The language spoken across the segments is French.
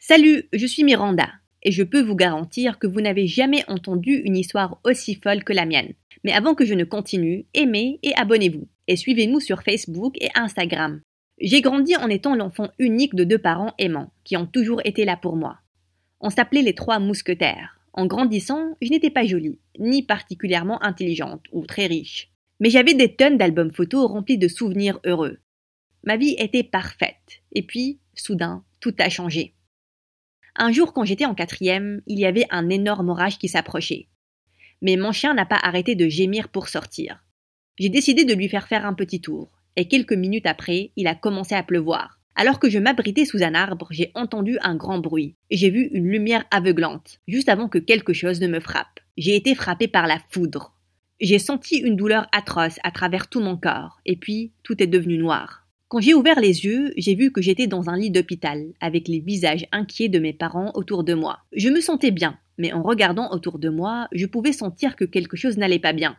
Salut, je suis Miranda, et je peux vous garantir que vous n'avez jamais entendu une histoire aussi folle que la mienne. Mais avant que je ne continue, aimez et abonnez-vous, et suivez-nous sur Facebook et Instagram. J'ai grandi en étant l'enfant unique de 2 parents aimants, qui ont toujours été là pour moi. On s'appelait les 3 mousquetaires. En grandissant, je n'étais pas jolie, ni particulièrement intelligente ou très riche. Mais j'avais des tonnes d'albums photos remplis de souvenirs heureux. Ma vie était parfaite, et puis, soudain, tout a changé. Un jour, quand j'étais en 4e, il y avait un énorme orage qui s'approchait. Mais mon chien n'a pas arrêté de gémir pour sortir. J'ai décidé de lui faire un petit tour, et quelques minutes après, il a commencé à pleuvoir. Alors que je m'abritais sous un arbre, j'ai entendu un grand bruit, et j'ai vu une lumière aveuglante, juste avant que quelque chose ne me frappe. J'ai été frappée par la foudre. J'ai senti une douleur atroce à travers tout mon corps, et puis tout est devenu noir. Quand j'ai ouvert les yeux, j'ai vu que j'étais dans un lit d'hôpital, avec les visages inquiets de mes parents autour de moi. Je me sentais bien, mais en regardant autour de moi, je pouvais sentir que quelque chose n'allait pas bien.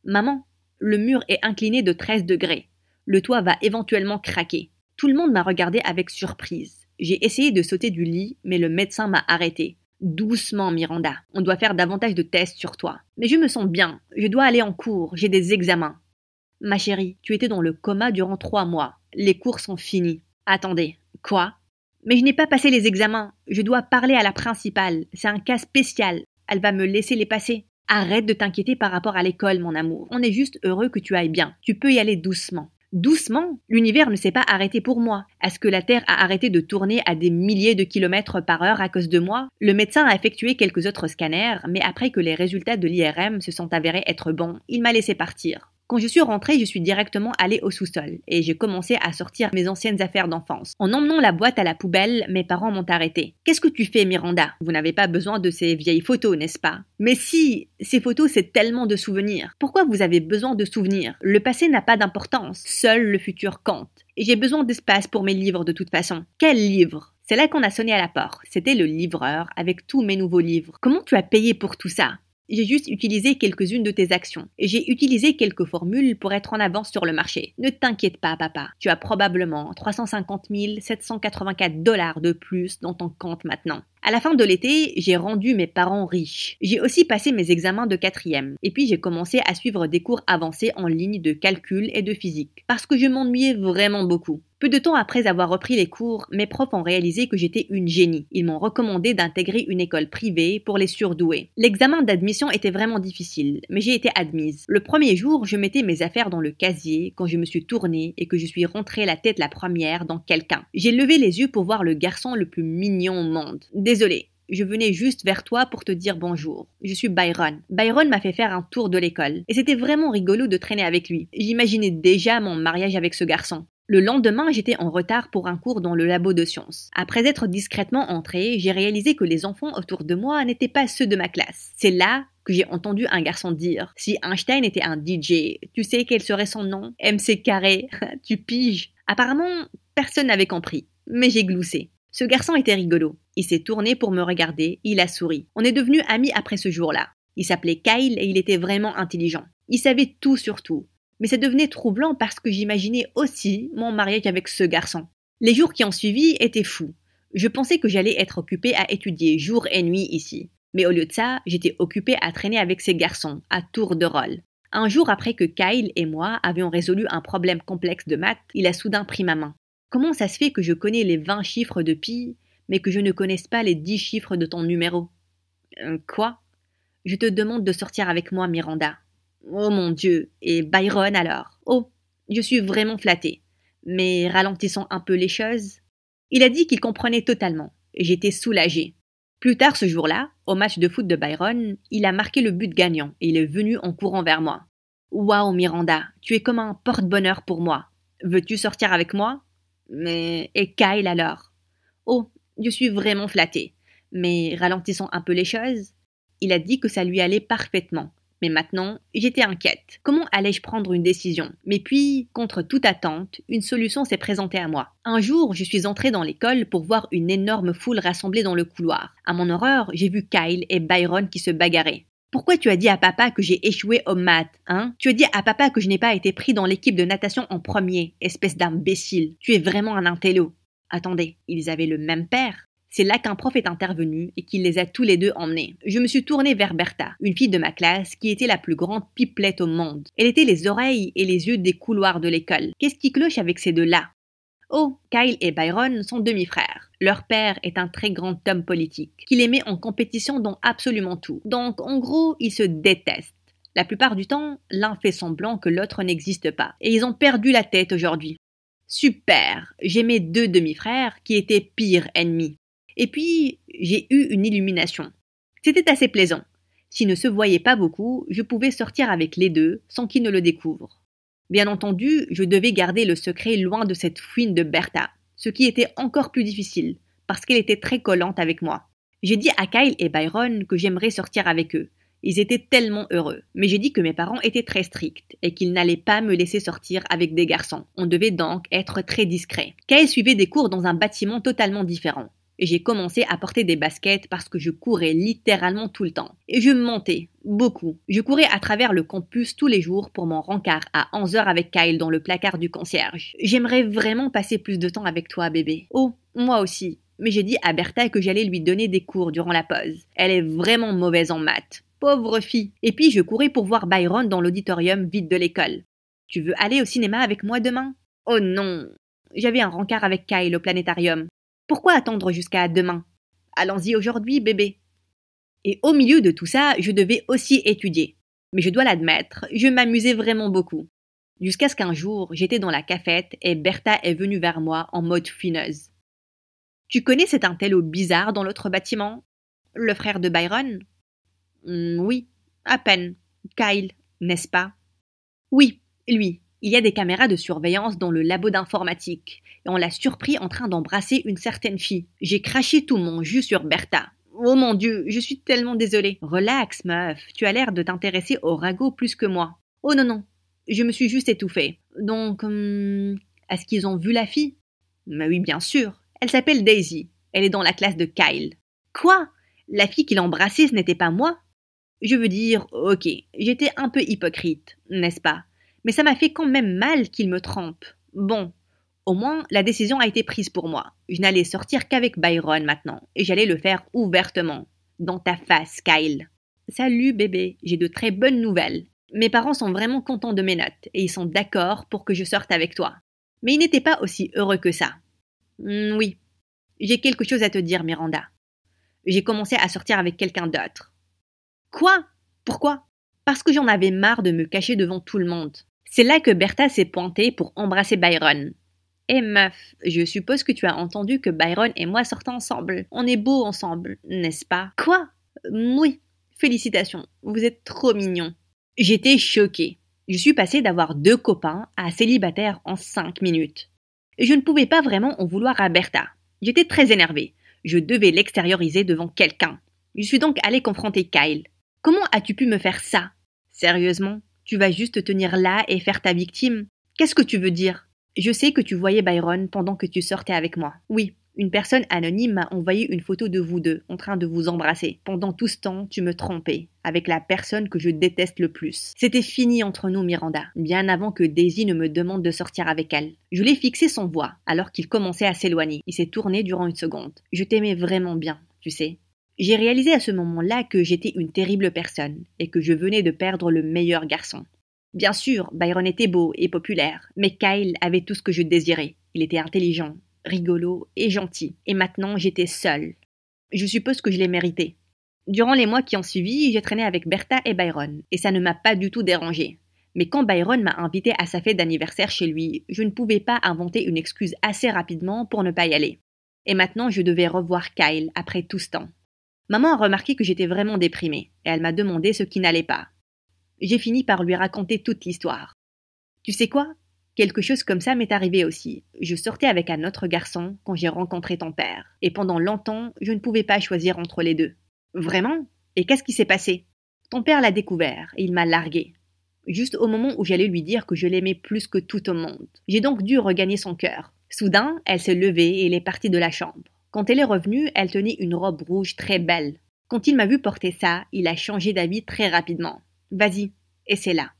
Maman, le mur est incliné de 13 degrés. Le toit va éventuellement craquer. Tout le monde m'a regardé avec surprise. J'ai essayé de sauter du lit, mais le médecin m'a arrêté. Doucement, Miranda, on doit faire davantage de tests sur toi. Mais je me sens bien, je dois aller en cours, j'ai des examens. Ma chérie, tu étais dans le coma durant 3 mois. Les cours sont finis. Attendez, quoi? Mais je n'ai pas passé les examens. Je dois parler à la principale. C'est un cas spécial. Elle va me laisser les passer. Arrête de t'inquiéter par rapport à l'école, mon amour. On est juste heureux que tu ailles bien. Tu peux y aller doucement. Doucement? L'univers ne s'est pas arrêté pour moi. Est-ce que la Terre a arrêté de tourner à des milliers de kilomètres par heure à cause de moi? Le médecin a effectué quelques autres scanners, mais après que les résultats de l'IRM se sont avérés être bons, il m'a laissé partir. Quand je suis rentrée, je suis directement allée au sous-sol et j'ai commencé à sortir mes anciennes affaires d'enfance. En emmenant la boîte à la poubelle, mes parents m'ont arrêtée. « Qu'est-ce que tu fais, Miranda? Vous n'avez pas besoin de ces vieilles photos, n'est-ce pas? » « Mais si, ces photos, c'est tellement de souvenirs. Pourquoi vous avez besoin de souvenirs? Le passé n'a pas d'importance. Seul le futur compte. Et j'ai besoin d'espace pour mes livres de toute façon. » « Quels livres? » C'est là qu'on a sonné à la porte. C'était le livreur avec tous mes nouveaux livres. « Comment tu as payé pour tout ça? » J'ai juste utilisé quelques-unes de tes actions. Et j'ai utilisé quelques formules pour être en avance sur le marché. Ne t'inquiète pas, papa. Tu as probablement 350 784 $ de plus dans ton compte maintenant. À la fin de l'été, j'ai rendu mes parents riches. J'ai aussi passé mes examens de 4e. Et puis j'ai commencé à suivre des cours avancés en ligne de calcul et de physique. Parce que je m'ennuyais vraiment beaucoup. Peu de temps après avoir repris les cours, mes profs ont réalisé que j'étais une génie. Ils m'ont recommandé d'intégrer une école privée pour les surdoués. L'examen d'admission était vraiment difficile, mais j'ai été admise. Le premier jour, je mettais mes affaires dans le casier quand je me suis tournée et que je suis rentrée la tête la première dans quelqu'un. J'ai levé les yeux pour voir le garçon le plus mignon au monde. Désolée. Je venais juste vers toi pour te dire bonjour. Je suis Byron. Byron m'a fait faire un tour de l'école. Et c'était vraiment rigolo de traîner avec lui. J'imaginais déjà mon mariage avec ce garçon. Le lendemain, j'étais en retard pour un cours dans le labo de sciences. Après être discrètement entrée, j'ai réalisé que les enfants autour de moi n'étaient pas ceux de ma classe. C'est là que j'ai entendu un garçon dire « Si Einstein était un DJ, tu sais quel serait son nom? MC Carré, tu piges ?» Apparemment, personne n'avait compris, mais j'ai gloussé. Ce garçon était rigolo. Il s'est tourné pour me regarder, il a souri. On est devenus amis après ce jour-là. Il s'appelait Kyle et il était vraiment intelligent. Il savait tout sur tout. Mais ça devenait troublant parce que j'imaginais aussi mon mariage avec ce garçon. Les jours qui ont suivi étaient fous. Je pensais que j'allais être occupée à étudier jour et nuit ici. Mais au lieu de ça, j'étais occupée à traîner avec ces garçons, à tour de rôle. Un jour après que Kyle et moi avions résolu un problème complexe de maths, il a soudain pris ma main. Comment ça se fait que je connais les 20 chiffres de pi, mais que je ne connaisse pas les 10 chiffres de ton numéro? Quoi? Je te demande de sortir avec moi, Miranda. Oh mon Dieu, et Byron alors? Oh, je suis vraiment flattée. Mais ralentissons un peu les choses. Il a dit qu'il comprenait totalement, et j'étais soulagée. Plus tard ce jour-là, au match de foot de Byron, il a marqué le but gagnant et il est venu en courant vers moi. Waouh, Miranda, tu es comme un porte-bonheur pour moi. Veux-tu sortir avec moi? Mais et Kyle alors? Oh, je suis vraiment flattée. Mais ralentissons un peu les choses. Il a dit que ça lui allait parfaitement. Mais maintenant, j'étais inquiète. Comment allais-je prendre une décision? Mais puis, contre toute attente, une solution s'est présentée à moi. Un jour, je suis entrée dans l'école pour voir une énorme foule rassemblée dans le couloir. À mon horreur, j'ai vu Kyle et Byron qui se bagarraient. Pourquoi tu as dit à papa que j'ai échoué aux maths, hein? Tu as dit à papa que je n'ai pas été pris dans l'équipe de natation en premier, espèce d'imbécile. Tu es vraiment un intello. Attendez, ils avaient le même père. C'est là qu'un prof est intervenu et qu'il les a tous les deux emmenés. Je me suis tournée vers Bertha, une fille de ma classe qui était la plus grande pipelette au monde. Elle était les oreilles et les yeux des couloirs de l'école. Qu'est-ce qui cloche avec ces deux-là? Oh, Kyle et Byron sont demi-frères. Leur père est un très grand homme politique, qui les met en compétition dans absolument tout. Donc, en gros, ils se détestent. La plupart du temps, l'un fait semblant que l'autre n'existe pas. Et ils ont perdu la tête aujourd'hui. Super! J'ai mes deux demi-frères qui étaient pires ennemis. Et puis, j'ai eu une illumination. C'était assez plaisant. S'ils ne se voyaient pas beaucoup, je pouvais sortir avec les deux sans qu'ils ne le découvrent. Bien entendu, je devais garder le secret loin de cette fouine de Bertha, ce qui était encore plus difficile, parce qu'elle était très collante avec moi. J'ai dit à Kyle et Byron que j'aimerais sortir avec eux. Ils étaient tellement heureux, mais j'ai dit que mes parents étaient très stricts et qu'ils n'allaient pas me laisser sortir avec des garçons. On devait donc être très discret. Kyle suivait des cours dans un bâtiment totalement différent. Et j'ai commencé à porter des baskets parce que je courais littéralement tout le temps. Et je mentais, beaucoup. Je courais à travers le campus tous les jours pour mon rencard à 11h avec Kyle dans le placard du concierge. J'aimerais vraiment passer plus de temps avec toi, bébé. Oh, moi aussi. Mais j'ai dit à Bertha que j'allais lui donner des cours durant la pause. Elle est vraiment mauvaise en maths. Pauvre fille. Et puis je courais pour voir Byron dans l'auditorium vide de l'école. Tu veux aller au cinéma avec moi demain? Oh non. J'avais un rencard avec Kyle au planétarium. Pourquoi attendre jusqu'à demain? Allons-y aujourd'hui, bébé. Et au milieu de tout ça, je devais aussi étudier. Mais je dois l'admettre, je m'amusais vraiment beaucoup. Jusqu'à ce qu'un jour, j'étais dans la cafette et Bertha est venue vers moi en mode fineuse. Tu connais cet intello bizarre dans l'autre bâtiment? Le frère de Byron? Oui, à peine. Kyle, n'est-ce pas? Oui, lui. Il y a des caméras de surveillance dans le labo d'informatique, et on l'a surpris en train d'embrasser une certaine fille. J'ai craché tout mon jus sur Bertha. Oh mon Dieu, je suis tellement désolée. Relax, meuf, tu as l'air de t'intéresser au ragot plus que moi. Oh non, non, je me suis juste étouffée. Donc, est-ce qu'ils ont vu la fille? Mais oui, bien sûr. Elle s'appelle Daisy. Elle est dans la classe de Kyle. Quoi? La fille qu'il embrassait, ce n'était pas moi? Je veux dire, ok, j'étais un peu hypocrite, n'est-ce pas? Mais ça m'a fait quand même mal qu'il me trompe. Bon, au moins, la décision a été prise pour moi. Je n'allais sortir qu'avec Byron maintenant, et j'allais le faire ouvertement. Dans ta face, Kyle. Salut bébé, j'ai de très bonnes nouvelles. Mes parents sont vraiment contents de mes notes, et ils sont d'accord pour que je sorte avec toi. Mais ils n'étaient pas aussi heureux que ça. Oui, j'ai quelque chose à te dire, Miranda. J'ai commencé à sortir avec quelqu'un d'autre. Quoi? Pourquoi? Parce que j'en avais marre de me cacher devant tout le monde. C'est là que Bertha s'est pointée pour embrasser Byron. Eh meuf, je suppose que tu as entendu que Byron et moi sortons ensemble. On est beaux ensemble, n'est-ce pas? Quoi? Oui. Félicitations, vous êtes trop mignons. J'étais choquée. Je suis passée d'avoir 2 copains à célibataire en 5 minutes. Et je ne pouvais pas vraiment en vouloir à Bertha. J'étais très énervée. Je devais l'extérioriser devant quelqu'un. Je suis donc allée confronter Kyle. Comment as-tu pu me faire ça? Sérieusement? Tu vas juste te tenir là et faire ta victime? Qu'est-ce que tu veux dire? Je sais que tu voyais Byron pendant que tu sortais avec moi. Oui, une personne anonyme m'a envoyé une photo de vous deux en train de vous embrasser. Pendant tout ce temps, tu me trompais avec la personne que je déteste le plus. C'était fini entre nous, Miranda, bien avant que Daisy ne me demande de sortir avec elle. Je l'ai fixé sans voix, alors qu'il commençait à s'éloigner. Il s'est tourné durant une seconde. Je t'aimais vraiment bien, tu sais. J'ai réalisé à ce moment-là que j'étais une terrible personne et que je venais de perdre le meilleur garçon. Bien sûr, Byron était beau et populaire, mais Kyle avait tout ce que je désirais. Il était intelligent, rigolo et gentil. Et maintenant, j'étais seule. Je suppose que je l'ai mérité. Durant les mois qui ont suivi, j'ai traîné avec Bertha et Byron, et ça ne m'a pas du tout dérangée. Mais quand Byron m'a invité à sa fête d'anniversaire chez lui, je ne pouvais pas inventer une excuse assez rapidement pour ne pas y aller. Et maintenant, je devais revoir Kyle après tout ce temps. Maman a remarqué que j'étais vraiment déprimée, et elle m'a demandé ce qui n'allait pas. J'ai fini par lui raconter toute l'histoire. Tu sais quoi? Quelque chose comme ça m'est arrivé aussi. Je sortais avec un autre garçon quand j'ai rencontré ton père, et pendant longtemps, je ne pouvais pas choisir entre les deux. Vraiment? Et qu'est-ce qui s'est passé? Ton père l'a découvert, et il m'a larguée. Juste au moment où j'allais lui dire que je l'aimais plus que tout au monde. J'ai donc dû regagner son cœur. Soudain, elle s'est levée et elle est partie de la chambre. Quand elle est revenue, elle tenait une robe rouge très belle. Quand il m'a vu porter ça, il a changé d'avis très rapidement. Vas-y, essaie-la.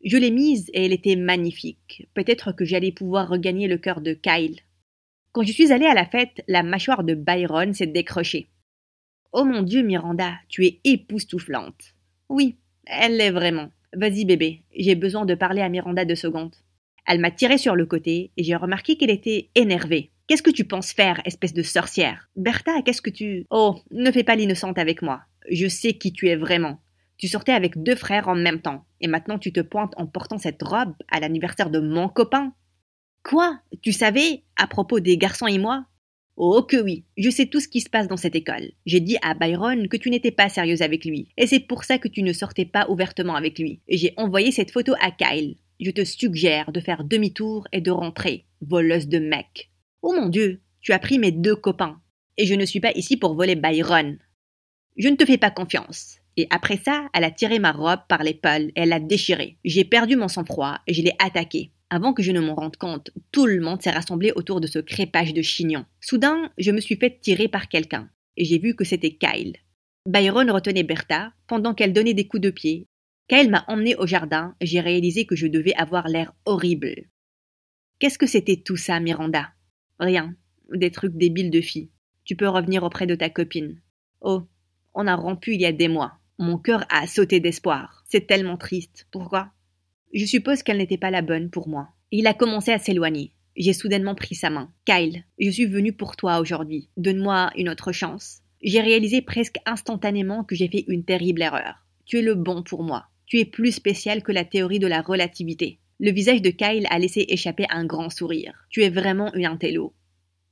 Je l'ai mise et elle était magnifique. Peut-être que j'allais pouvoir regagner le cœur de Kyle. Quand je suis allée à la fête, la mâchoire de Byron s'est décrochée. Oh mon Dieu, Miranda, tu es époustouflante. Oui, elle l'est vraiment. Vas-y bébé, j'ai besoin de parler à Miranda 2 secondes. Elle m'a tiré sur le côté et j'ai remarqué qu'elle était énervée. Qu'est-ce que tu penses faire, espèce de sorcière? Bertha, qu'est-ce que tu... Oh, ne fais pas l'innocente avec moi. Je sais qui tu es vraiment. Tu sortais avec 2 frères en même temps, et maintenant tu te pointes en portant cette robe à l'anniversaire de mon copain. Quoi? Tu savais, à propos des garçons et moi? Oh que oui, je sais tout ce qui se passe dans cette école. J'ai dit à Byron que tu n'étais pas sérieuse avec lui, et c'est pour ça que tu ne sortais pas ouvertement avec lui. Et j'ai envoyé cette photo à Kyle. Je te suggère de faire demi-tour et de rentrer, voleuse de mecs. Oh mon Dieu, tu as pris mes 2 copains. Et je ne suis pas ici pour voler Byron. Je ne te fais pas confiance. Et après ça, elle a tiré ma robe par l'épaule et elle l'a déchirée. J'ai perdu mon sang-froid et je l'ai attaquée. Avant que je ne m'en rende compte, tout le monde s'est rassemblé autour de ce crépage de chignon. Soudain, je me suis fait tirer par quelqu'un. Et j'ai vu que c'était Kyle. Byron retenait Bertha pendant qu'elle donnait des coups de pied. Kyle m'a emmené au jardin et j'ai réalisé que je devais avoir l'air horrible. Qu'est-ce que c'était tout ça, Miranda? Rien. Des trucs débiles de filles. Tu peux revenir auprès de ta copine. Oh, on a rompu il y a des mois. Mon cœur a sauté d'espoir. C'est tellement triste. Pourquoi? Je suppose qu'elle n'était pas la bonne pour moi. Il a commencé à s'éloigner. J'ai soudainement pris sa main. Kyle, je suis venue pour toi aujourd'hui. Donne-moi une autre chance. J'ai réalisé presque instantanément que j'ai fait une terrible erreur. Tu es le bon pour moi. Tu es plus spécial que la théorie de la relativité. Le visage de Kyle a laissé échapper un grand sourire. Tu es vraiment une intello.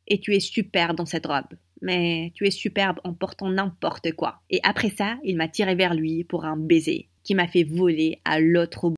Et tu es superbe dans cette robe. Mais tu es superbe en portant n'importe quoi. Et après ça, il m'a tiré vers lui pour un baiser qui m'a fait voler à l'autre bout